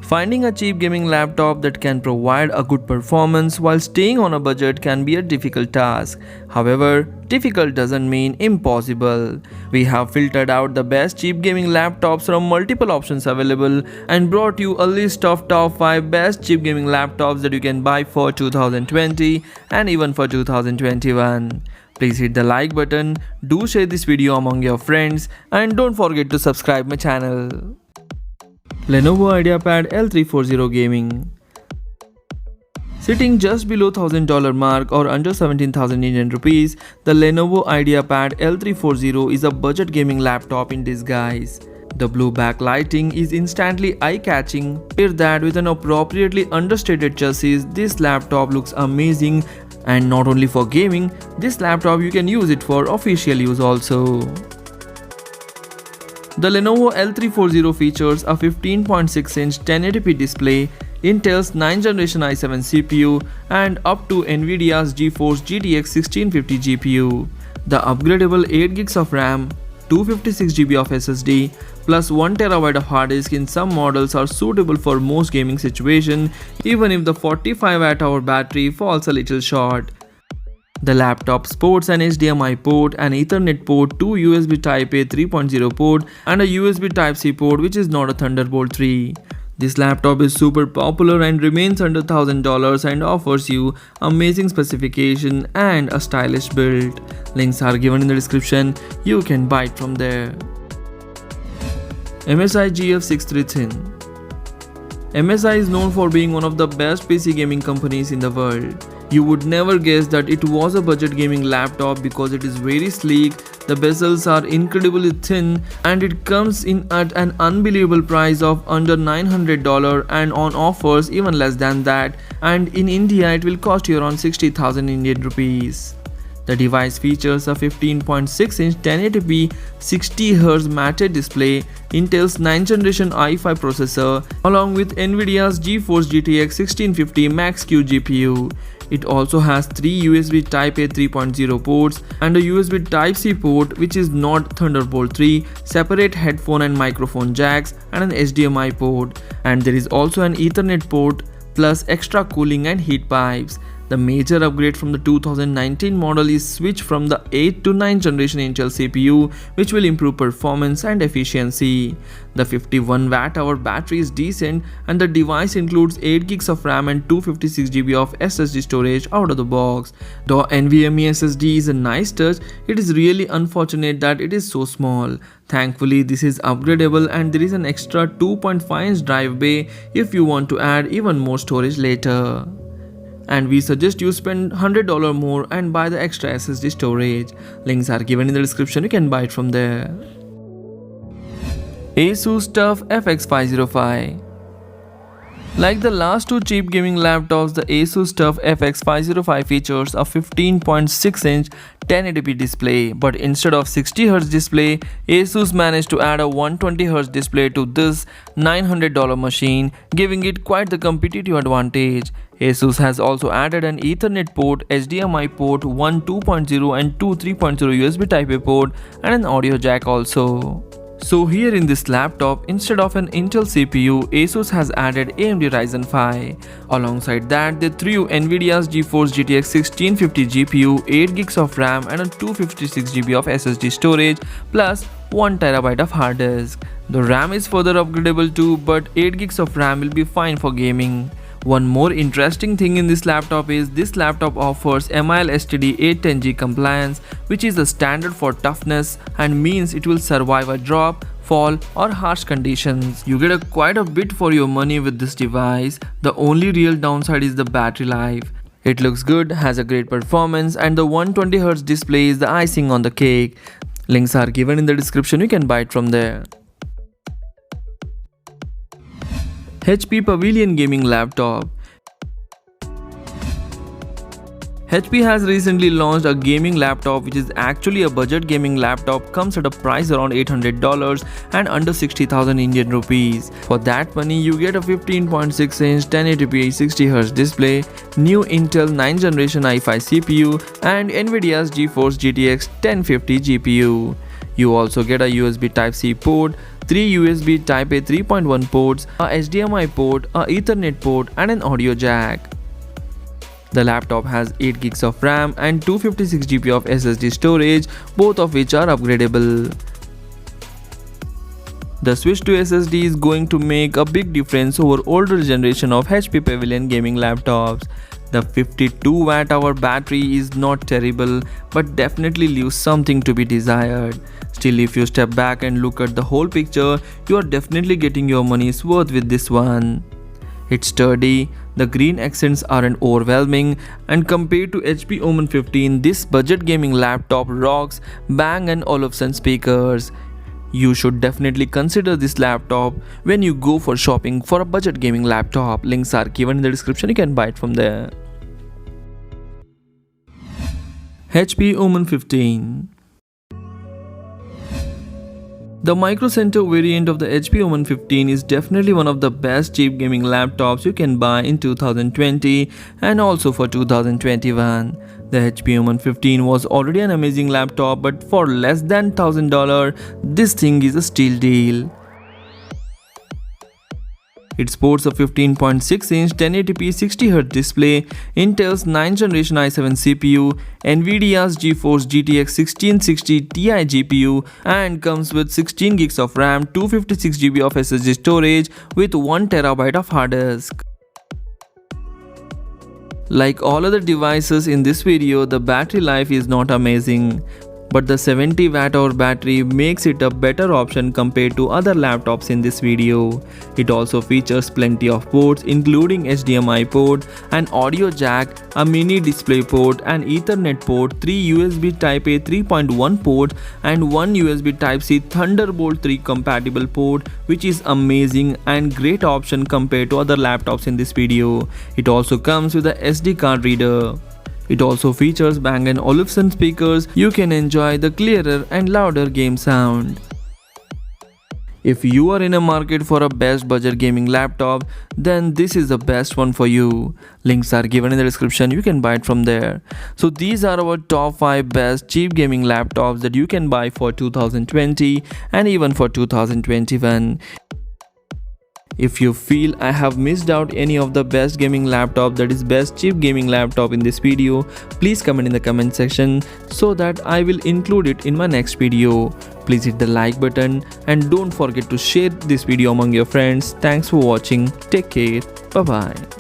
Finding a cheap gaming laptop that can provide a good performance while staying on a budget can be a difficult task. However, difficult doesn't mean impossible. We have filtered out the best cheap gaming laptops from multiple options available and brought you a list of top 5 best cheap gaming laptops that you can buy for 2020 and even for 2021. Please hit the like button, do share this video among your friends, and don't forget to subscribe my channel. Lenovo IdeaPad L340 Gaming. Sitting just below $1,000 mark or under 17,000 Indian rupees, the Lenovo IdeaPad L340 is a budget gaming laptop in disguise. The blue backlighting is instantly eye-catching. Pair that with an appropriately understated chassis, this laptop looks amazing. And not only for gaming, this laptop you can use it for official use also. The Lenovo L340 features a 15.6-inch 1080p display, Intel's 9th generation i7 CPU, and up to Nvidia's GeForce GTX 1650 GPU. The upgradable 8GB of RAM, 256GB of SSD, plus 1TB of hard disk in some models are suitable for most gaming situations, even if the 45 Wh battery falls a little short. The laptop sports an HDMI port, an Ethernet port, two USB Type-A 3.0 port, and a USB Type-C port which is not a Thunderbolt 3. This laptop is super popular and remains under $1,000 and offers you amazing specification and a stylish build. Links are given in the description, you can buy it from there. MSI GF63 Thin. MSI is known for being one of the best PC gaming companies in the world. You would never guess that it was a budget gaming laptop because it is very sleek, the bezels are incredibly thin, and it comes in at an unbelievable price of under $900 and on offers even less than that, and in India it will cost you around 60,000 Indian rupees. The device features a 15.6-inch 1080p 60Hz matte display, Intel's 9th generation i5 processor, along with Nvidia's GeForce GTX 1650 Max-Q GPU. It also has 3 USB Type-A 3.0 ports and a USB Type-C port which is not Thunderbolt 3, separate headphone and microphone jacks, and an HDMI port. And there is also an Ethernet port plus extra cooling and heat pipes. The major upgrade from the 2019 model is switch from the 8th to 9th generation Intel CPU, which will improve performance and efficiency. The 51 Wh battery is decent, and the device includes 8GB of RAM and 256GB of SSD storage out of the box. Though NVMe SSD is a nice touch, it is really unfortunate that it is so small. Thankfully, this is upgradable and there is an extra 2.5-inch drive bay if you want to add even more storage later. And we suggest you spend $100 more and buy the extra SSD storage. Links are given in the description, you can buy it from there. ASUS TUF FX505. Like the last two cheap gaming laptops, the Asus TUF FX505 features a 15.6-inch 1080p display, but instead of 60Hz display, Asus managed to add a 120Hz display to this $900 machine, giving it quite the competitive advantage. Asus has also added an Ethernet port, HDMI port, one 2.0 and two 3.0 USB Type-A port, and an audio jack also. So here in this laptop, instead of an Intel CPU, Asus has added AMD Ryzen 5. Alongside that, they threw Nvidia's GeForce GTX 1650 GPU, 8GB of RAM and a 256GB of SSD storage, plus 1TB of hard disk. The RAM is further upgradable too, but 8GB of RAM will be fine for gaming. One more interesting thing in this laptop is this laptop offers MIL STD 810G compliance, which is the standard for toughness and means it will survive a drop, fall or harsh conditions. You get quite a bit for your money with this device. The only real downside is the battery life. It looks good, has a great performance, and the 120Hz display is the icing on the cake. Links are given in the description, you can buy it from there. HP Pavilion Gaming Laptop. HP has recently launched a gaming laptop which is actually a budget gaming laptop, comes at a price around $800 and under 60,000 Indian rupees. For that money, you get a 15.6-inch 1080p 60Hz display, new Intel 9th generation i5 CPU and Nvidia's GeForce GTX 1050 GPU. You also get a USB Type-C port, 3 USB Type-A 3.1 ports, a HDMI port, a Ethernet port and an audio jack. The laptop has 8 GB of RAM and 256 GB of SSD storage, both of which are upgradable. The switch to SSD is going to make a big difference over older generation of HP Pavilion gaming laptops. The 52 Wh battery is not terrible, but definitely leaves something to be desired. Still, if you step back and look at the whole picture, you are definitely getting your money's worth with this one. It's sturdy, the green accents aren't overwhelming, and compared to HP Omen 15, this budget gaming laptop rocks Bang & Olufsen speakers. You should definitely consider this laptop when you go for shopping for a budget gaming laptop. Links are given in the description, you can buy it from there. HP Omen 15. The Micro Center variant of the HP Omen 15 is definitely one of the best cheap gaming laptops you can buy in 2020 and also for 2021. The HP Omen 15 was already an amazing laptop, but for less than $1000, this thing is a steal deal. It sports a 15.6-inch 1080p 60Hz display, Intel's 9th generation i7 CPU, Nvidia's GeForce GTX 1660 Ti GPU, and comes with 16 GB of RAM, 256 GB of SSD storage with 1 TB of hard disk. Like all other devices in this video, the battery life is not amazing, but the 70 Wh battery makes it a better option compared to other laptops in this video. It also features plenty of ports including HDMI port, an audio jack, a mini display port, an Ethernet port, 3 USB Type-A 3.1 port and 1 USB Type-C Thunderbolt 3 compatible port, which is amazing and great option compared to other laptops in this video. It also comes with a SD card reader. It also features Bang & Olufsen speakers. You can enjoy the clearer and louder game sound. If you are in a market for a best budget gaming laptop, then this is the best one for you. Links are given in the description, you can buy it from there. So these are our top 5 best cheap gaming laptops that you can buy for 2020 and even for 2021. If you feel I have missed out any of the best gaming laptop, that is best cheap gaming laptop in this video, please comment in the comment section so that I will include it in my next video. Please hit the like button and don't forget to share this video among your friends. Thanks for watching. Take care. Bye bye.